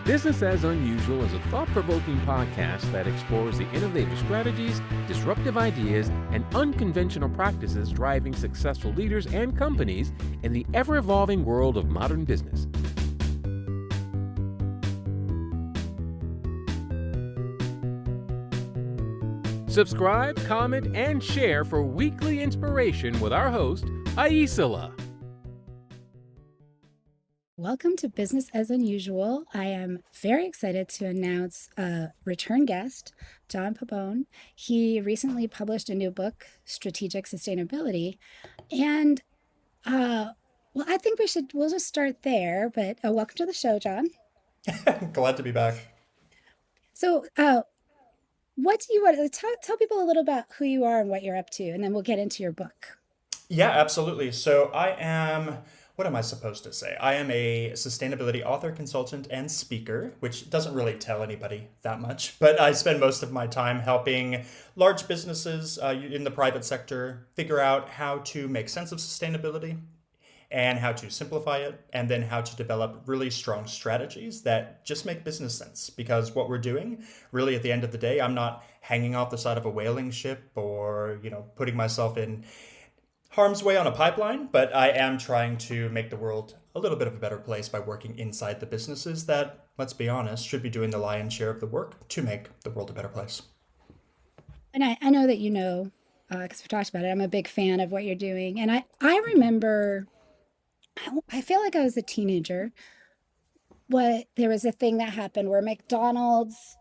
Business as Unusual is a thought-provoking podcast that explores the innovative strategies, disruptive ideas, and unconventional practices driving successful leaders and companies in the ever-evolving world of modern business. Subscribe, comment, and share for weekly inspiration with our host, Aisala. Welcome to Business as Unusual. I am very excited to announce a return guest, John Pabon. He recently published a new book, Strategic Sustainability. And, I think we'll just start there, but welcome to the show, John. Glad to be back. So, what do you want to tell people a little about who you are and what you're up to, and then we'll get into your book. Yeah, absolutely. So what am I supposed to say? I am a sustainability author, consultant, and speaker, which doesn't really tell anybody that much, but I spend most of my time helping large businesses in the private sector figure out how to make sense of sustainability and how to simplify it, and then how to develop really strong strategies that just make business sense. Because what we're doing, really at the end of the day, I'm not hanging off the side of a whaling ship or, putting myself in harm's way on a pipeline, but I am trying to make the world a little bit of a better place by working inside the businesses that, let's be honest, should be doing the lion's share of the work to make the world a better place. And I know that because we've talked about it, I'm a big fan of what you're doing. And I remember, I feel like I was a teenager, there was a thing that happened where McDonald's,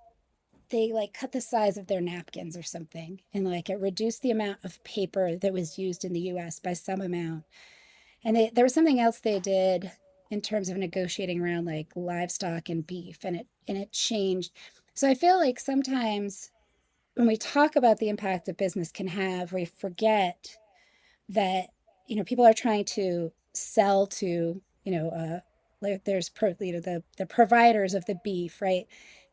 they cut the size of their napkins or something, and it reduced the amount of paper that was used in the US by some amount. And there was something else they did in terms of negotiating around livestock and beef, and it changed. So I feel like sometimes when we talk about the impact that business can have, we forget that people are trying to sell to there's the providers of the beef, right?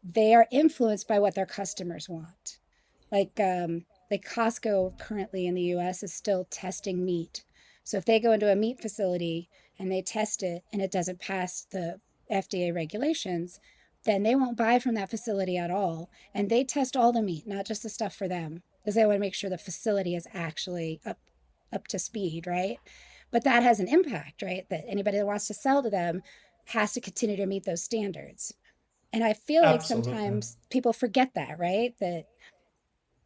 They are influenced by what their customers want. Like Costco currently in the US is still testing meat. So if they go into a meat facility and they test it and it doesn't pass the FDA regulations, then they won't buy from that facility at all. And they test all the meat, not just the stuff for them, because they want to make sure the facility is actually up to speed, right? But that has an impact, right? That anybody that wants to sell to them has to continue to meet those standards. And I feel like Absolutely. sometimes people forget that, right? That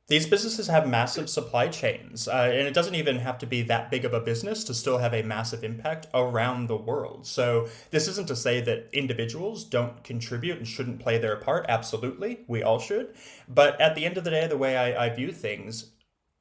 These businesses have massive supply chains, and it doesn't even have to be that big of a business to still have a massive impact around the world. So this isn't to say that individuals don't contribute and shouldn't play their part. Absolutely, we all should. But at the end of the day, the way I view things,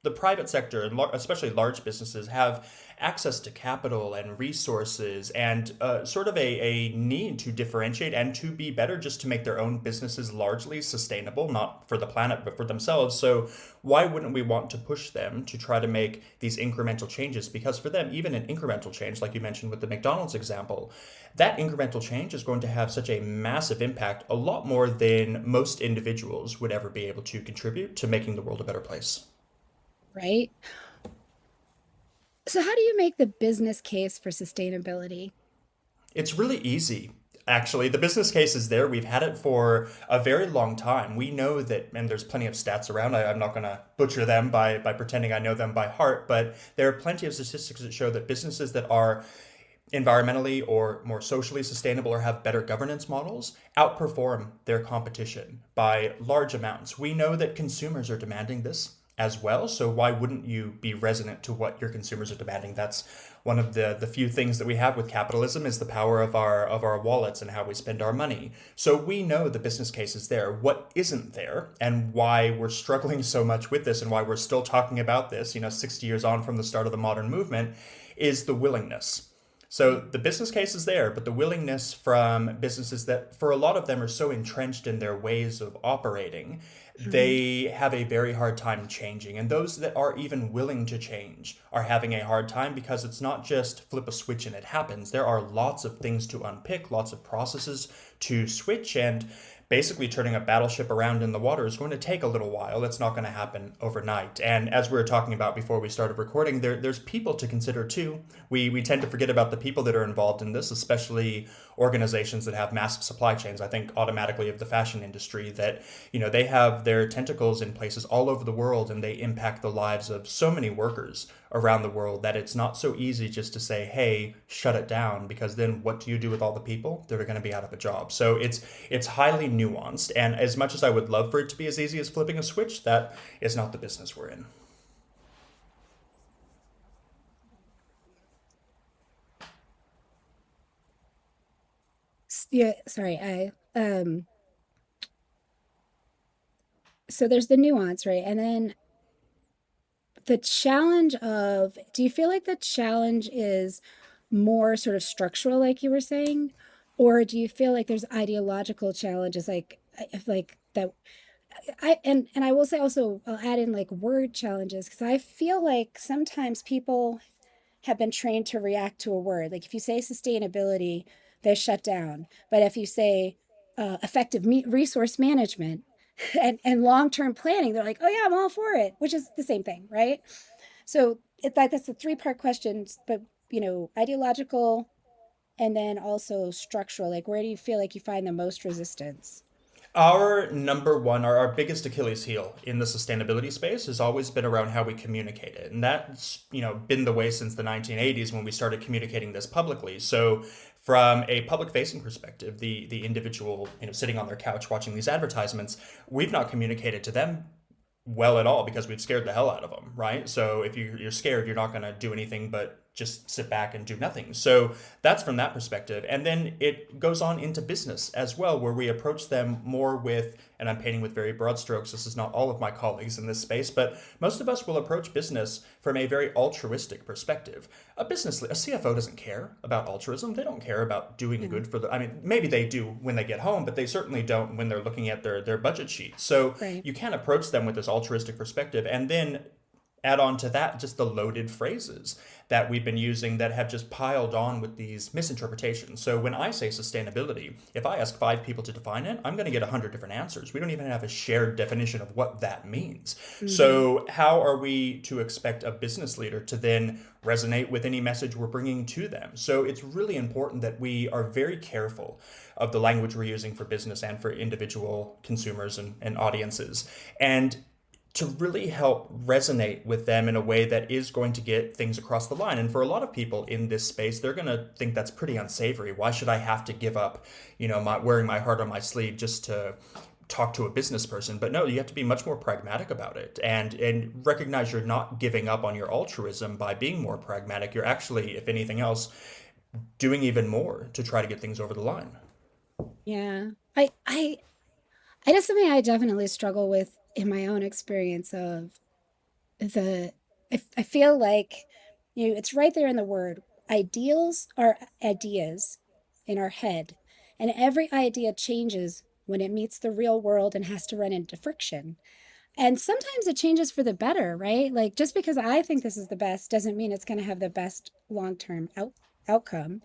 the private sector, and especially large businesses, have access to capital and resources and sort of a need to differentiate and to be better, just to make their own businesses largely sustainable, not for the planet, but for themselves. So why wouldn't we want to push them to try to make these incremental changes? Because for them, even an incremental change, like you mentioned with the McDonald's example, that incremental change is going to have such a massive impact, a lot more than most individuals would ever be able to contribute to making the world a better place. right? So how do you make the business case for sustainability? It's really easy. Actually, the business case is there. We've had it for a very long time. We know that, and there's plenty of stats around. I'm not going to butcher them by pretending I know them by heart, but there are plenty of statistics that show that businesses that are environmentally or more socially sustainable or have better governance models outperform their competition by large amounts. We know that consumers are demanding this as well. So why wouldn't you be resonant to what your consumers are demanding? That's one of the few things that we have with capitalism, is the power of our wallets and how we spend our money. So we know the business case is there. What isn't there, and why we're struggling so much with this, and why we're still talking about this, 60 years on from the start of the modern movement, is the willingness. So the business case is there, but the willingness from businesses that, for a lot of them, are so entrenched in their ways of operating, they have a very hard time changing. And those that are even willing to change are having a hard time, because it's not just flip a switch and it happens. There are lots of things to unpick, lots of processes to switch, and basically turning a battleship around in the water is going to take a little while. It's not going to happen overnight. And as we were talking about before we started recording, there's people to consider too. We tend to forget about the people that are involved in this, especially organizations that have massive supply chains. I think automatically of the fashion industry that, they have their tentacles in places all over the world, and they impact the lives of so many workers around the world that it's not so easy just to say, hey, shut it down, because then what do you do with all the people that are going to be out of a job? So it's highly nuanced, and as much as I would love for it to be as easy as flipping a switch, that is not the business we're in. Yeah, sorry. So there's the nuance, right? And then the challenge of, do you feel like the challenge is more sort of structural, like you were saying, or do you feel like there's ideological challenges, like that? And I will say also, I'll add in like word challenges, because I feel like sometimes people have been trained to react to a word. Like if you say sustainability, they shut down. But if you say effective resource management and long-term planning, they're like, oh yeah, I'm all for it, which is the same thing, right? So that's a three-part question, but ideological and then also structural. Like where do you feel like you find the most resistance? Our number one, our biggest Achilles heel in the sustainability space has always been around how we communicate it. And that's, been the way since the 1980s when we started communicating this publicly. So from a public facing perspective, the individual, sitting on their couch watching these advertisements, we've not communicated to them well at all because we've scared the hell out of them, right? So if you're scared, you're not going to do anything but just sit back and do nothing. So that's from that perspective. And then it goes on into business as well, where we approach them more with, and I'm painting with very broad strokes, this is not all of my colleagues in this space, but most of us will approach business from a very altruistic perspective. A CFO doesn't care about altruism. They don't care about doing good for maybe they do when they get home, but they certainly don't when they're looking at their budget sheet. So right. You can't approach them with this altruistic perspective and then add on to that just the loaded phrases that we've been using that have just piled on with these misinterpretations. So when I say sustainability, if I ask 5 people to define it, I'm going to get 100 different answers. We don't even have a shared definition of what that means. Mm-hmm. So how are we to expect a business leader to then resonate with any message we're bringing to them? So it's really important that we are very careful of the language we're using for business and for individual consumers and audiences. And to really help resonate with them in a way that is going to get things across the line. And for a lot of people in this space, they're going to think that's pretty unsavory. Why should I have to give up, wearing my heart on my sleeve just to talk to a business person? But no, you have to be much more pragmatic about it and recognize you're not giving up on your altruism by being more pragmatic. You're actually, if anything else, doing even more to try to get things over the line. Yeah, I that's something I definitely struggle with in my own experience of I feel like, it's right there in the word. Ideals are ideas in our head, and every idea changes when it meets the real world and has to run into friction. And sometimes it changes for the better, right? Like just because I think this is the best doesn't mean it's going to have the best long-term outcome.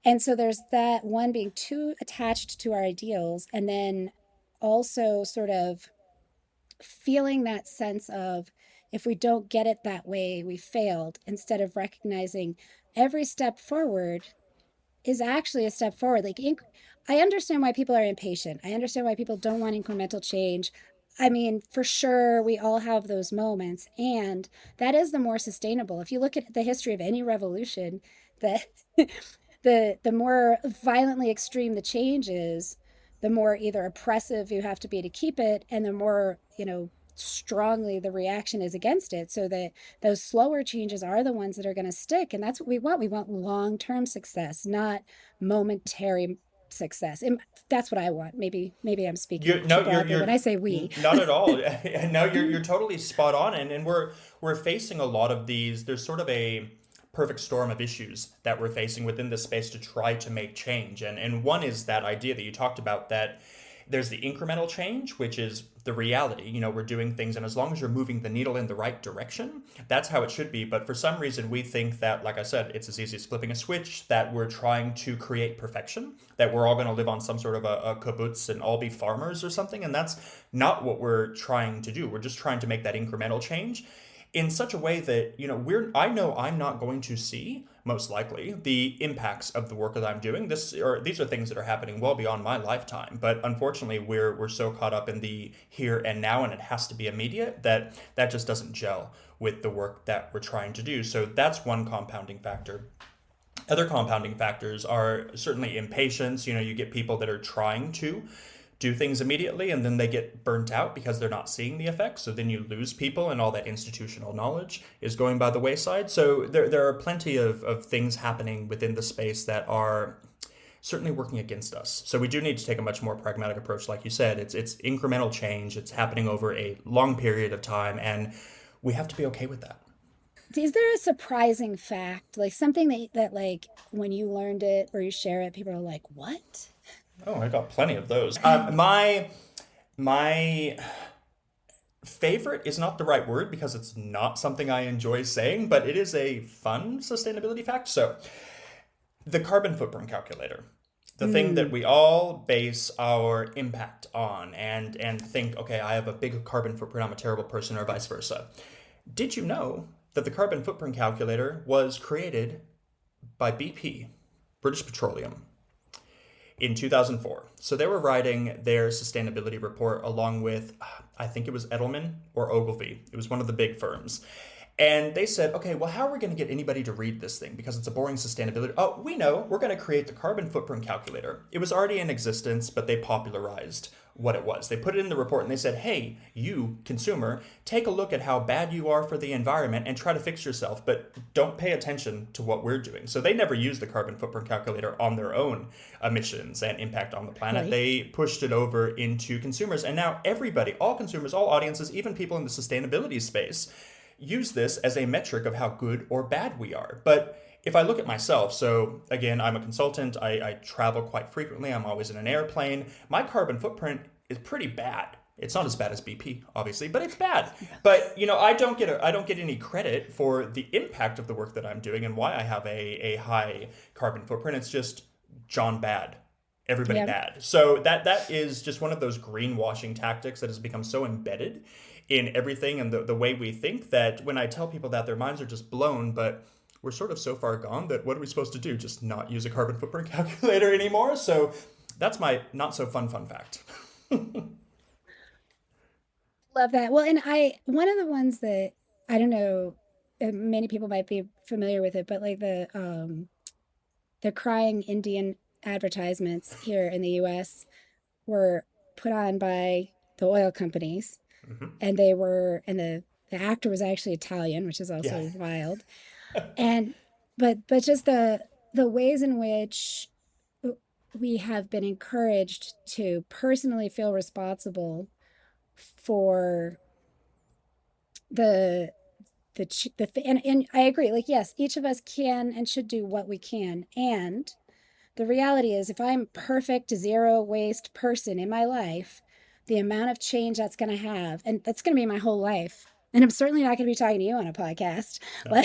And so there's that one, being too attached to our ideals, and then also sort of feeling that sense of, if we don't get it that way, we failed, instead of recognizing every step forward is actually a step forward. Like I understand why people are impatient. I understand why people don't want incremental change. I mean, for sure, we all have those moments, and that is the more sustainable. If you look at the history of any revolution, that the more violently extreme the change is, the more either oppressive you have to be to keep it, and the more, strongly the reaction is against it. So that those slower changes are the ones that are going to stick. And that's what we want. We want long-term success, not momentary success. And that's what I want. Maybe I'm speaking broadly when I say we. Not at all. No, you're totally spot on. And we're facing a lot of these. There's sort of a perfect storm of issues that we're facing within this space to try to make change. And one is that idea that you talked about, that There's the incremental change, which is the reality. We're doing things, and as long as you're moving the needle in the right direction, that's how it should be. But for some reason, we think that, like I said, it's as easy as flipping a switch, that we're trying to create perfection, that we're all going to live on some sort of a kibbutz and all be farmers or something. And that's not what we're trying to do. We're just trying to make that incremental change in such a way that, I know I'm not going to see, most likely, the impacts of the work that I'm doing. These are things that are happening well beyond my lifetime. But unfortunately, we're so caught up in the here and now, and it has to be immediate, that just doesn't gel with the work that we're trying to do. So that's one compounding factor. Other compounding factors are certainly impatience. You get people that are trying to do things immediately, and then they get burnt out because they're not seeing the effects. So then you lose people, and all that institutional knowledge is going by the wayside. So there are plenty of things happening within the space that are certainly working against us. So we do need to take a much more pragmatic approach. Like you said, it's incremental change. It's happening over a long period of time, and we have to be okay with that. Is there a surprising fact, like something that like when you learned it or you share it, people are like, what? Oh, I got plenty of those. My favorite is not the right word, because it's not something I enjoy saying, but it is a fun sustainability fact. So the carbon footprint calculator, the thing that we all base our impact on and think, okay, I have a big carbon footprint, I'm a terrible person, or vice versa. Did you know that the carbon footprint calculator was created by BP, British Petroleum, in 2004. So they were writing their sustainability report along with, I think it was Edelman or Ogilvy. It was one of the big firms. And they said, okay, well, how are we going to get anybody to read this thing? Because it's a boring sustainability. Oh, we know, we're going to create the carbon footprint calculator. It was already in existence, but they popularized what it was. They put it in the report and they said, hey, you consumer, take a look at how bad you are for the environment and try to fix yourself, but don't pay attention to what we're doing. So they never used the carbon footprint calculator on their own emissions and impact on the planet. Right. They pushed it over into consumers. And now everybody, all consumers, all audiences, even people in the sustainability space, use this as a metric of how good or bad we are. But if I look at myself, so again, I'm a consultant, I travel quite frequently, I'm always in an airplane, my carbon footprint is pretty bad. It's not as bad as BP, obviously, but it's bad. But I don't get any credit for the impact of the work that I'm doing and why I have a high carbon footprint. It's just John bad. Everybody bad. So that is just one of those greenwashing tactics that has become so embedded in everything and the way we think, that when I tell people that, their minds are just blown. But we're sort of so far gone that what are we supposed to do? Just not use a carbon footprint calculator anymore? So that's my not so fun fact. Love that. Well, and one of the ones that I don't know, many people might be familiar with it, but like the crying Indian advertisements here in the US were put on by the oil companies. Mm-hmm. And the actor was actually Italian, which is also wild. And but just the ways in which we have been encouraged to personally feel responsible for and I agree, like, yes, each of us can and should do what we can. And the reality is, if I'm perfect zero waste person in my life, the amount of change that's going to have, and that's going to be my whole life. And I'm certainly not going to be talking to you on a podcast, no.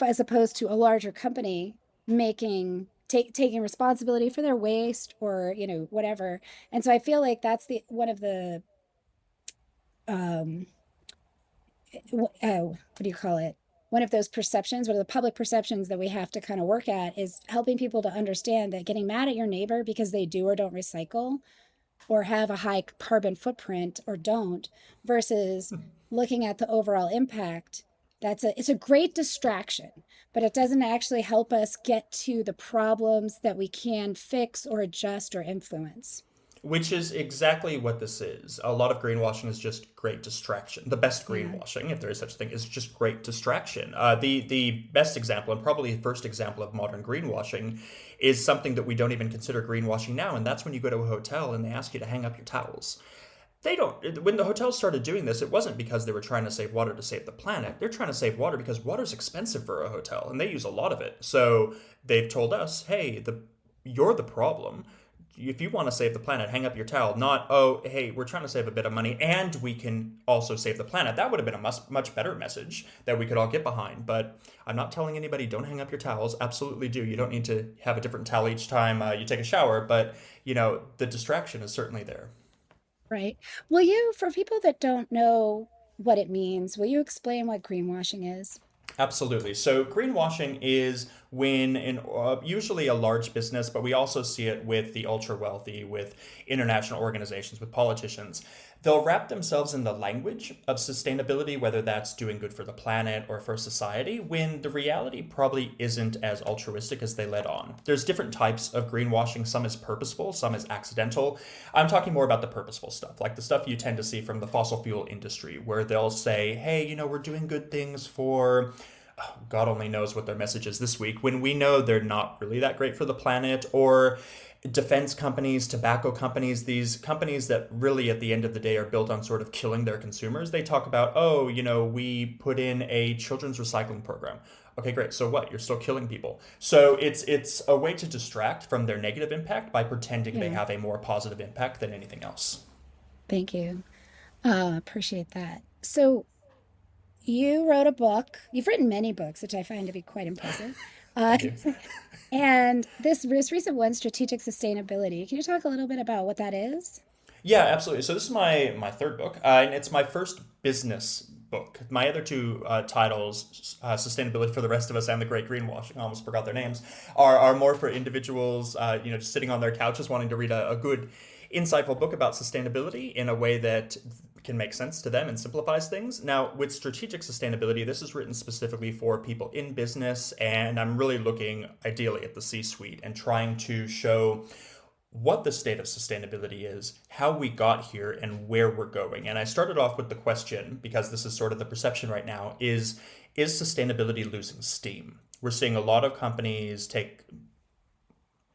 As opposed to a larger company taking responsibility for their waste or, whatever. And so I feel like that's one of the, what do you call it? One of those perceptions, one of the public perceptions that we have to kind of work at, is helping people to understand that getting mad at your neighbor because they do or don't recycle or have a high carbon footprint or don't, versus looking at the overall impact. It's a great distraction, but it doesn't actually help us get to the problems that we can fix or adjust or influence. Which is exactly what this is. A lot of greenwashing is just great distraction. The best greenwashing, if there is such a thing, is just great distraction. The best example, and probably the first example of modern greenwashing, is something that we don't even consider greenwashing now, and that's when you go to a hotel and they ask you to hang up your towels. When the hotels started doing this, it wasn't because they were trying to save water to save the planet. They're trying to save water because water's expensive for a hotel, and they use a lot of it. So they've told us, hey, you're the problem. if you want to save the planet, hang up your towel. Not, oh, hey, we're trying to save a bit of money and we can also save the planet. That would have been a much better message that we could all get behind. But I'm not telling anybody, don't hang up your towels. Absolutely do. You don't need to have a different towel each time you take a shower. But, the distraction is certainly there. Right. Will you, for people that don't know what it means, will you explain what greenwashing is? Absolutely. So greenwashing is when usually a large business, but we also see it with the ultra wealthy, with international organizations, with politicians. They'll wrap themselves in the language of sustainability, whether that's doing good for the planet or for society, when the reality probably isn't as altruistic as they let on. There's different types of greenwashing. Some is purposeful, some is accidental. I'm talking more about the purposeful stuff, like the stuff you tend to see from the fossil fuel industry, where they'll say, hey, we're doing good things for... God only knows what their message is this week, when we know they're not really that great for the planet. Or defense companies, tobacco companies, these companies that really at the end of the day are built on sort of killing their consumers. They talk about, we put in a children's recycling program. Okay, great. So what? You're still killing people. So it's a way to distract from their negative impact by pretending they have a more positive impact than anything else. Thank you. Appreciate that. So you wrote a book. You've written many books, which I find to be quite impressive. Thank you. And this recent one, Strategic Sustainability. Can you talk a little bit about what that is? Yeah, absolutely. So this is my third book, and it's my first business book. My other two titles, Sustainability for the Rest of Us and The Great Greenwashing, I almost forgot their names, are more for individuals, just sitting on their couches wanting to read a good, insightful book about sustainability in a way that can make sense to them and simplifies things. Now, with strategic sustainability, this is written specifically for people in business, and I'm really looking ideally at the C-suite and trying to show what the state of sustainability is, how we got here, and where we're going. And I started off with the question, because this is sort of the perception right now, is sustainability losing steam? We're seeing a lot of companies take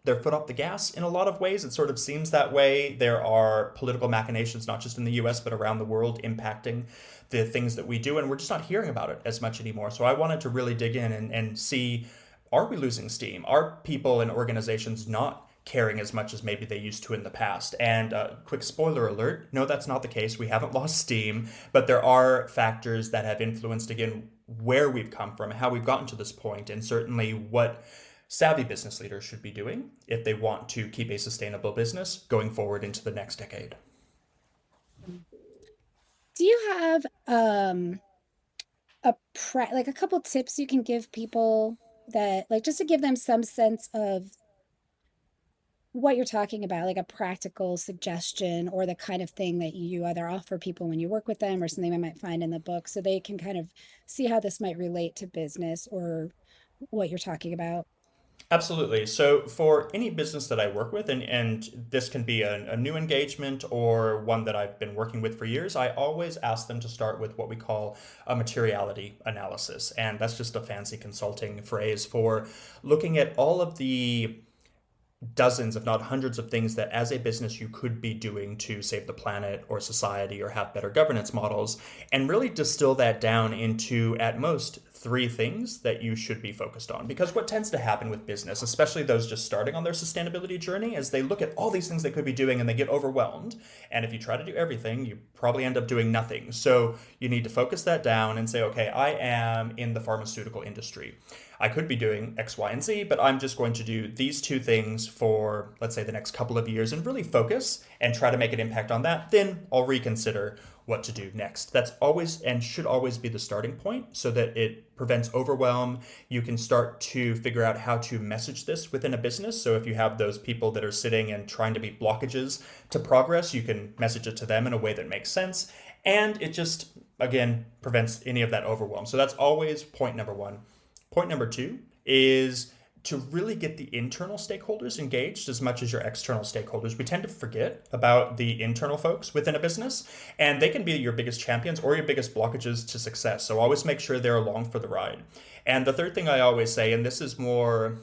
their foot off the gas in a lot of ways. It sort of seems that way. There are political machinations, not just in the US, but around the world, impacting the things that we do. And we're just not hearing about it as much anymore. So I wanted to really dig in and see, are we losing steam? Are people and organizations not caring as much as maybe they used to in the past? And quick spoiler alert, no, that's not the case. We haven't lost steam, but there are factors that have influenced, again, where we've come from, how we've gotten to this point, and certainly what savvy business leaders should be doing if they want to keep a sustainable business going forward into the next decade. Do you have a couple tips you can give people that, like, just to give them some sense of what you're talking about, like a practical suggestion or the kind of thing that you either offer people when you work with them or something they might find in the book, so they can kind of see how this might relate to business or what you're talking about? Absolutely. So for any business that I work with, and this can be a new engagement or one that I've been working with for years, I always ask them to start with what we call a materiality analysis. And that's just a fancy consulting phrase for looking at all of the dozens, if not hundreds of things that as a business you could be doing to save the planet or society or have better governance models, and really distill that down into at most 3 things that you should be focused on. Because what tends to happen with business, especially those just starting on their sustainability journey, is they look at all these things they could be doing and they get overwhelmed. And if you try to do everything, you probably end up doing nothing. So you need to focus that down and say, okay, I am in the pharmaceutical industry. I could be doing X, Y, and Z, but I'm just going to do these 2 things for, let's say, the next couple of years and really focus and try to make an impact on that. Then I'll reconsider what to do next. That's always and should always be the starting point so that it prevents overwhelm. You can start to figure out how to message this within a business. So if you have those people that are sitting and trying to be blockages to progress, you can message it to them in a way that makes sense. And it just, again, prevents any of that overwhelm. So that's always point number 1. Point number 2 is to really get the internal stakeholders engaged as much as your external stakeholders. We tend to forget about the internal folks within a business, and they can be your biggest champions or your biggest blockages to success. So always make sure they're along for the ride. And the third thing I always say, and this is more,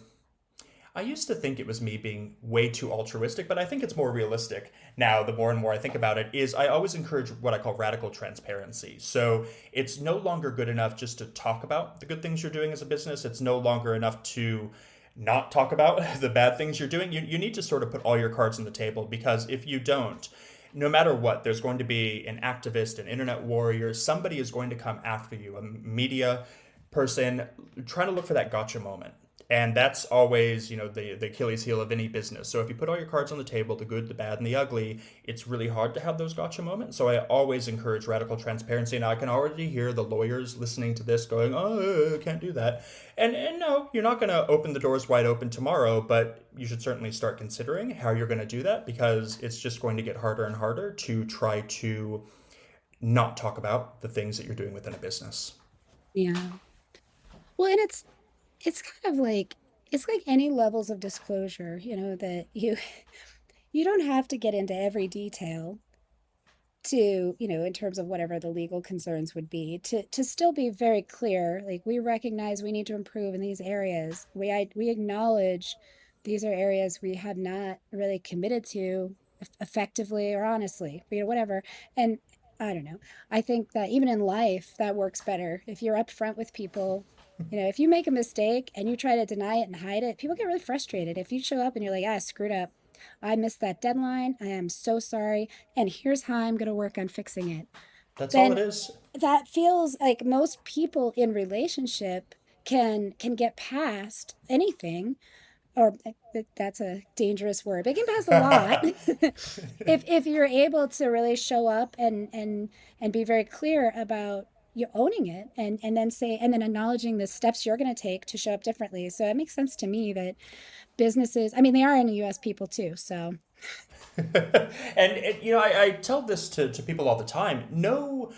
I used to think it was me being way too altruistic, but I think it's more realistic now, the more and more I think about it, is I always encourage what I call radical transparency. So it's no longer good enough just to talk about the good things you're doing as a business. It's no longer enough to not talk about the bad things you're doing. You need to sort of put all your cards on the table, because if you don't, no matter what, there's going to be an activist, an internet warrior, somebody is going to come after you, a media person trying to look for that gotcha moment. And that's always, the Achilles heel of any business. So if you put all your cards on the table, the good, the bad, and the ugly, it's really hard to have those gotcha moments. So I always encourage radical transparency. And I can already hear the lawyers listening to this going, oh, I can't do that. And no, you're not going to open the doors wide open tomorrow, but you should certainly start considering how you're going to do that, because it's just going to get harder and harder to try to not talk about the things that you're doing within a business. Yeah. Well, and it's kind of like, it's like any levels of disclosure, that you don't have to get into every detail to, in terms of whatever the legal concerns would be, to still be very clear. Like, we recognize we need to improve in these areas. We acknowledge these are areas we have not really committed to effectively or honestly, whatever. And I don't know. I think that even in life, that works better if you're upfront with people. If you make a mistake and you try to deny it and hide it, people get really frustrated. If you show up and you're like, I screwed up, I missed that deadline, I am so sorry, and here's how I'm going to work on fixing it. That's all Then it is. that feels like most people in relationship can get past anything, or that's a dangerous word, but it can pass a lot if you're able to really show up and be very clear about you owning it, and then acknowledging the steps you're going to take to show up differently. So it makes sense to me that businesses, I mean, they are in the US people too, so. I tell this to people all the time. No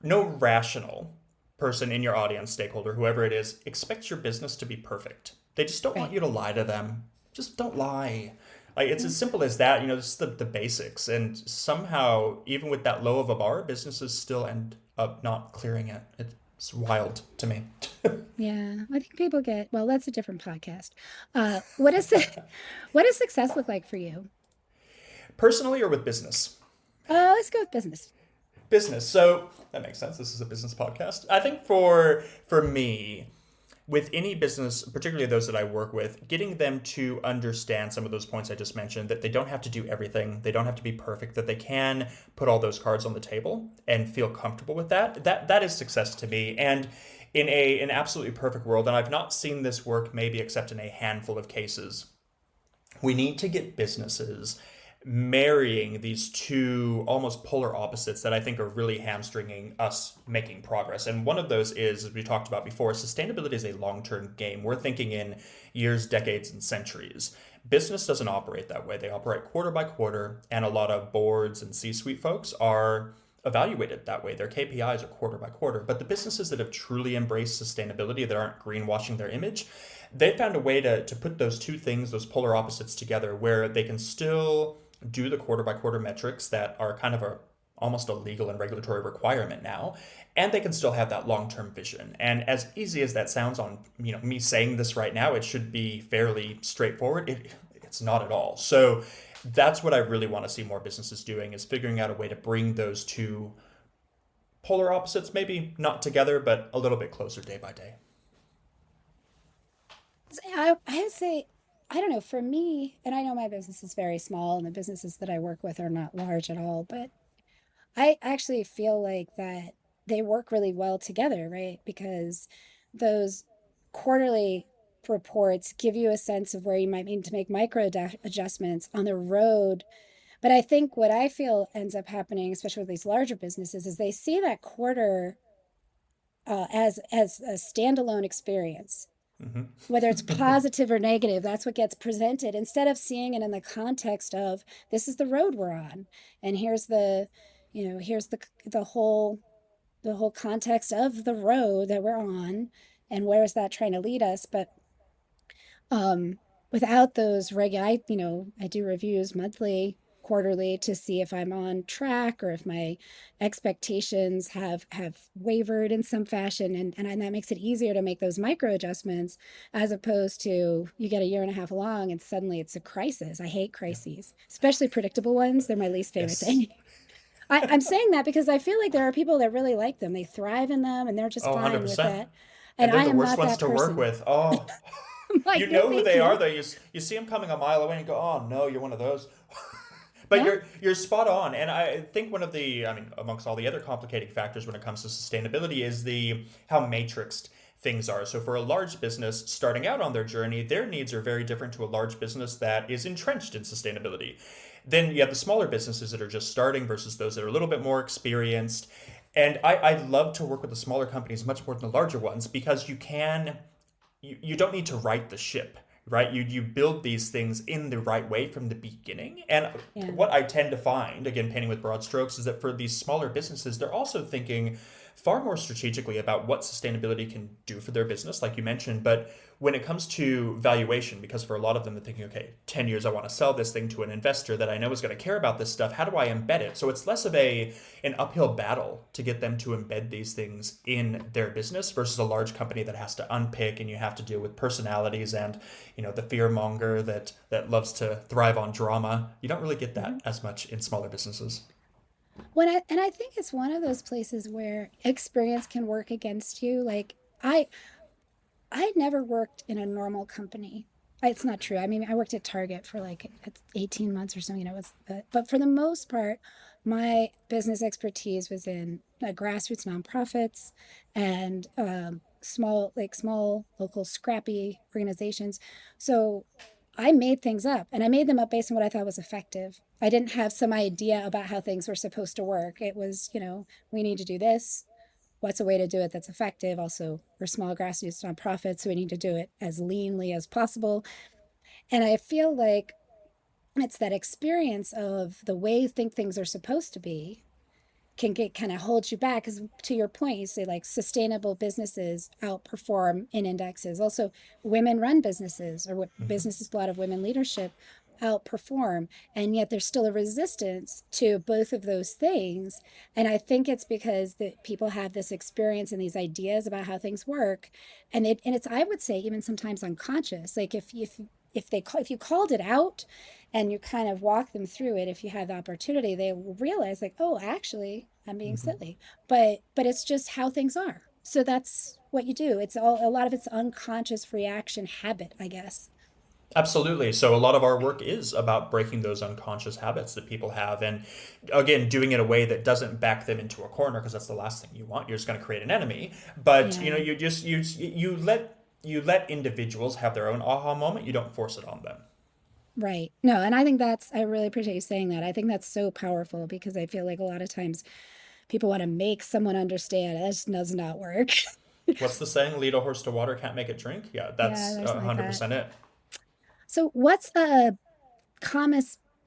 rational person in your audience, stakeholder, whoever it is, expects your business to be perfect. They just don't want you to lie to them. Just don't lie. Like, it's as simple as that. This is the basics. And somehow, even with that low of a bar, businesses still end up not clearing it. It's wild to me. Yeah, I think people well, that's a different podcast. What does success look like for you? Personally or with business? Let's go with business. Business. So that makes sense. This is a business podcast. I think for me, with any business, particularly those that I work with, getting them to understand some of those points I just mentioned, that they don't have to do everything, they don't have to be perfect, that they can put all those cards on the table and feel comfortable with that is success to me. And in an absolutely perfect world, and I've not seen this work maybe except in a handful of cases, we need to get businesses marrying these two almost polar opposites that I think are really hamstringing us making progress. And one of those is, as we talked about before, sustainability is a long-term game. We're thinking in years, decades, and centuries. Business doesn't operate that way. They operate quarter by quarter, and a lot of boards and C-suite folks are evaluated that way. Their KPIs are quarter by quarter. But the businesses that have truly embraced sustainability, that aren't greenwashing their image, they found a way to put those two things, those polar opposites together, where they can still do the quarter by quarter metrics that are kind of almost a legal and regulatory requirement now, and they can still have that long-term vision. And as easy as that sounds on me saying this right now, it should be fairly straightforward. It's not at all. So that's what I really want to see more businesses doing, is figuring out a way to bring those two polar opposites, maybe not together, but a little bit closer day by day. I would say, I don't know, for me, and I know my business is very small and the businesses that I work with are not large at all, but I actually feel like that they work really well together, right? Because those quarterly reports give you a sense of where you might need to make micro adjustments on the road. But I think what I feel ends up happening, especially with these larger businesses, is they see that quarter as a standalone experience. Mm-hmm. Whether it's positive or negative, that's what gets presented, instead of seeing it in the context of, this is the road we're on, and here's the whole context of the road that we're on, and where is that trying to lead us. But without those I do reviews monthly, quarterly, to see if I'm on track or if my expectations have wavered in some fashion, and that makes it easier to make those micro adjustments, as opposed to you get a year and a half along and suddenly it's a crisis. I hate crises, especially predictable ones. They're my least favorite thing. I'm saying that because I feel like there are people that really like them. They thrive in them and they're just fine 100%. with that. And they're the worst ones to work with. Oh. Like, You no, know who thank they you. are, though. You see them coming a mile away and you go, oh, no, you're one of those. But Yeah. you're spot on, and I think one of the, I mean, amongst all the other complicating factors when it comes to sustainability is the how matrixed things are. So for a large business starting out on their journey, their needs are very different to a large business that is entrenched in sustainability. Then you have the smaller businesses that are just starting versus those that are a little bit more experienced. And I love to work with the smaller companies much more than the larger ones because you don't need to right the ship, right? You build these things in the right way from the beginning. And Yeah. what I tend to find, again, painting with broad strokes, is that for these smaller businesses, they're also thinking far more strategically about what sustainability can do for their business, like you mentioned. But when it comes to valuation, because for a lot of them, they're thinking, okay, 10 years, I want to sell this thing to an investor that I know is going to care about this stuff. How do I embed it? So it's less of an uphill battle to get them to embed these things in their business versus a large company that has to unpick, and you have to deal with personalities and, the fear monger that loves to thrive on drama. You don't really get that as much in smaller businesses. I think it's one of those places where experience can work against you. Like I never worked in a normal company. It's not true. I mean, I worked at Target for like 18 months or something. But for the most part, my business expertise was in grassroots nonprofits and small local scrappy organizations. So I made things up, and I made them up based on what I thought was effective. I didn't have some idea about how things were supposed to work. It was, we need to do this. What's a way to do it that's effective? Also, we're small grassroots nonprofits, so we need to do it as leanly as possible. And I feel like it's that experience of the way you think things are supposed to be can get kind of hold you back. Because to your point, you say like sustainable businesses outperform in indexes. Also, women run businesses or businesses with a lot of women leadership outperform, and yet there's still a resistance to both of those things. And I think it's because that people have this experience and these ideas about how things work, and it's, I would say, even sometimes unconscious. Like if you called it out and you kind of walk them through it, if you have the opportunity, they will realize like, oh, actually I'm being silly, but it's just how things are. So that's what you do. It's a lot of it's unconscious reaction habit, I guess. Absolutely. So a lot of our work is about breaking those unconscious habits that people have, and again, doing it in a way that doesn't back them into a corner, because that's the last thing you want. You're just going to create an enemy. But Yeah. you let individuals have their own aha moment. You don't force it on them. Right. No, and I really appreciate you saying that. I think that's so powerful because I feel like a lot of times people want to make someone understand. That just does not work. What's the saying? Lead a horse to water, can't make it drink. Yeah, Yeah, that's there's something like that. 100% it. So common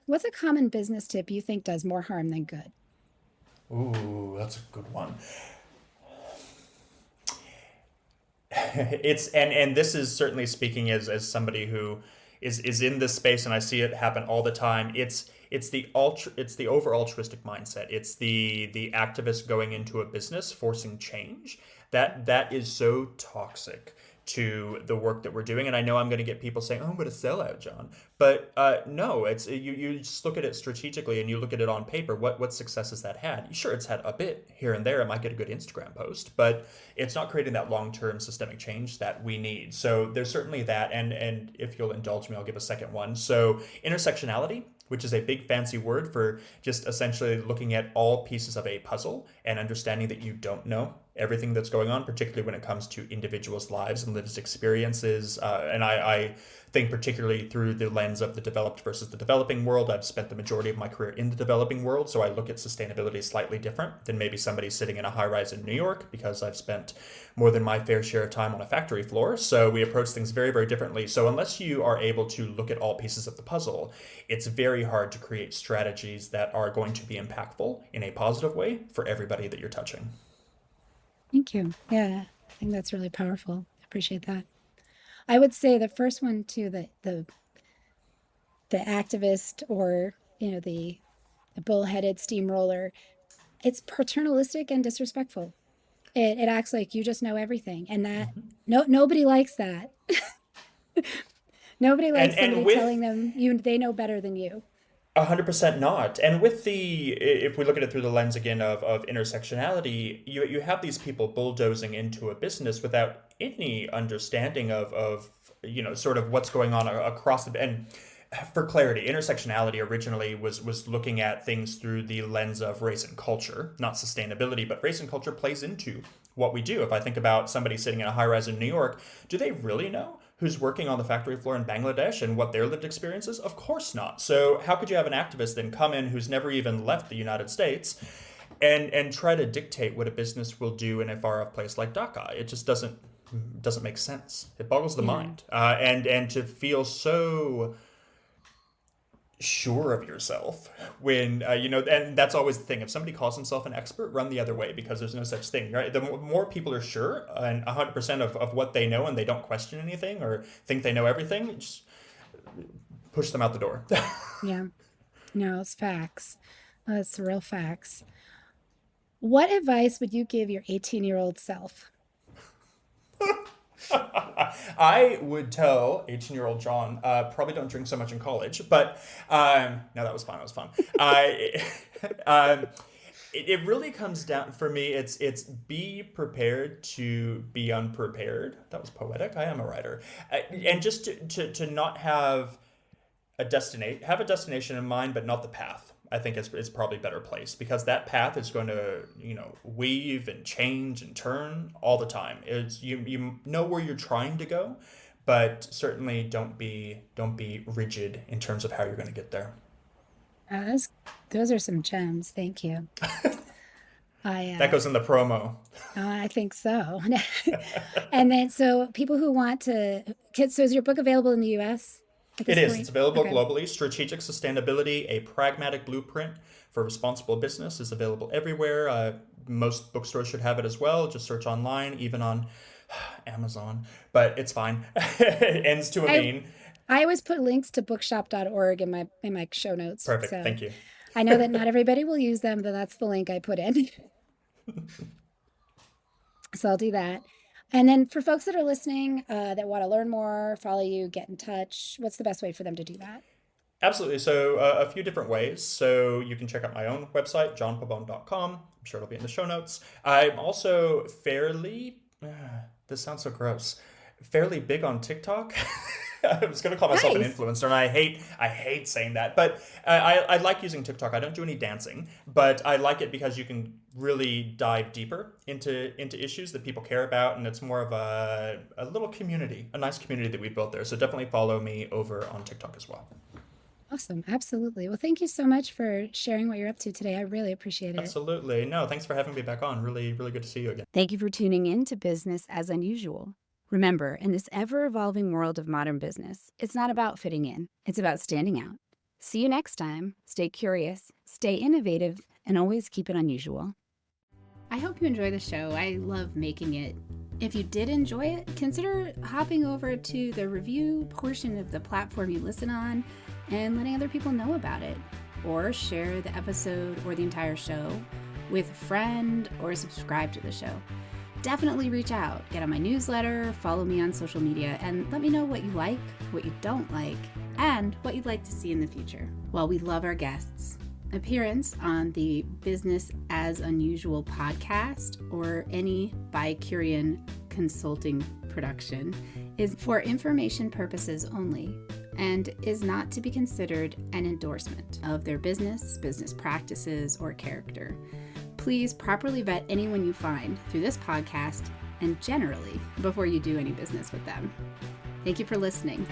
what's a common business tip you think does more harm than good? Ooh, that's a good one. And this is certainly speaking as somebody who is in this space, and I see it happen all the time. It's the over altruistic mindset. It's the activist going into a business forcing change. That is so toxic to the work that we're doing. And I know I'm going to get people saying, "Oh, I'm going to sell out, John." But no, it's you just look at it strategically and you look at it on paper. What success has that had? Sure, it's had a bit here and there. It might get a good Instagram post, but it's not creating that long-term systemic change that we need. So there's certainly that. And if you'll indulge me, I'll give a second one. So intersectionality, which is a big fancy word for just essentially looking at all pieces of a puzzle and understanding that you don't know everything that's going on, particularly when it comes to individuals' lives and lived experiences. And I think particularly through the lens of the developed versus the developing world. I've spent the majority of my career in the developing world, so I look at sustainability slightly different than maybe somebody sitting in a high-rise in New York, because I've spent more than my fair share of time on a factory floor. So we approach things very, very differently. So unless you are able to look at all pieces of the puzzle, it's very hard to create strategies that are going to be impactful in a positive way for everybody that you're touching. Thank you. Yeah, I think that's really powerful. I appreciate that. I would say the first one too, the activist, or the bullheaded steamroller, it's paternalistic and disrespectful. It acts like you just know everything, and that nobody likes that. Nobody likes And somebody with telling them they know better than you. 100% not. And with if we look at it through the lens again of intersectionality, you have these people bulldozing into a business without any understanding of sort of what's going on across and for clarity, intersectionality originally was looking at things through the lens of race and culture, not sustainability, but race and culture plays into what we do. If I think about somebody sitting in a high-rise in New York, do they really know who's working on the factory floor in Bangladesh and what their lived experience is? Of course not. So how could you have an activist then come in who's never even left the United States and try to dictate what a business will do in a far-off place like Dhaka? It just doesn't make sense. It boggles the mind. And to feel so sure of yourself when and that's always the thing. If somebody calls himself an expert, run the other way, because there's no such thing, right? The more people are sure and 100% of what they know and they don't question anything or think they know everything, just push them out the door. Yeah, no, it's facts. It's real facts. What advice would you give your 18-year-old self? I would tell 18-year-old John, probably don't drink so much in college, but no, that was fun. It was fun. It really comes down, for me, it's be prepared to be unprepared. That was poetic. I am a writer. And just to not have a destination in mind, but not the path. I think it's probably better placed, because that path is going to, weave and change and turn all the time. It's you know where you're trying to go, but certainly don't be rigid in terms of how you're going to get there. Those are some gems. Thank you. That goes in the promo. I think so. And then, so people who want to, so is your book available in the U.S.? It is. It's available globally. Strategic Sustainability, a Pragmatic Blueprint for Responsible Business is available everywhere. Most bookstores should have it as well. Just search online, even on Amazon. But it's fine. It ends to a mean. I always put links to bookshop.org in my show notes. Perfect. So Thank you. I know that not everybody will use them, but that's the link I put in. So I'll do that. And then for folks that are listening, that want to learn more, follow you, get in touch, what's the best way for them to do that? Absolutely. So a few different ways. So you can check out my own website, johnpabon.com. I'm sure it'll be in the show notes. I'm also this sounds so gross, fairly big on TikTok. I was going to call myself an influencer, and I hate saying that, but I like using TikTok. I don't do any dancing, but I like it because you can really dive deeper into issues that people care about, and it's more of a little community, a nice community that we built there. So definitely follow me over on TikTok as well. Awesome. Absolutely. Well, thank you so much for sharing what you're up to today. I really appreciate it. Absolutely. No, thanks for having me back on. Really, really good to see you again. Thank you for tuning in to Business as Unusual. Remember, in this ever-evolving world of modern business, it's not about fitting in. It's about standing out. See you next time. Stay curious, stay innovative, and always keep it unusual. I hope you enjoy the show. I love making it. If you did enjoy it, consider hopping over to the review portion of the platform you listen on and letting other people know about it. Or share the episode or the entire show with a friend or subscribe to the show. Definitely reach out, get on my newsletter, follow me on social media, and let me know what you like, what you don't like, and what you'd like to see in the future. Well, we love our guests. Appearance on the Business as Unusual podcast or any Bicurean consulting production is for information purposes only and is not to be considered an endorsement of their business practices, or character. Please properly vet anyone you find through this podcast and generally before you do any business with them. Thank you for listening.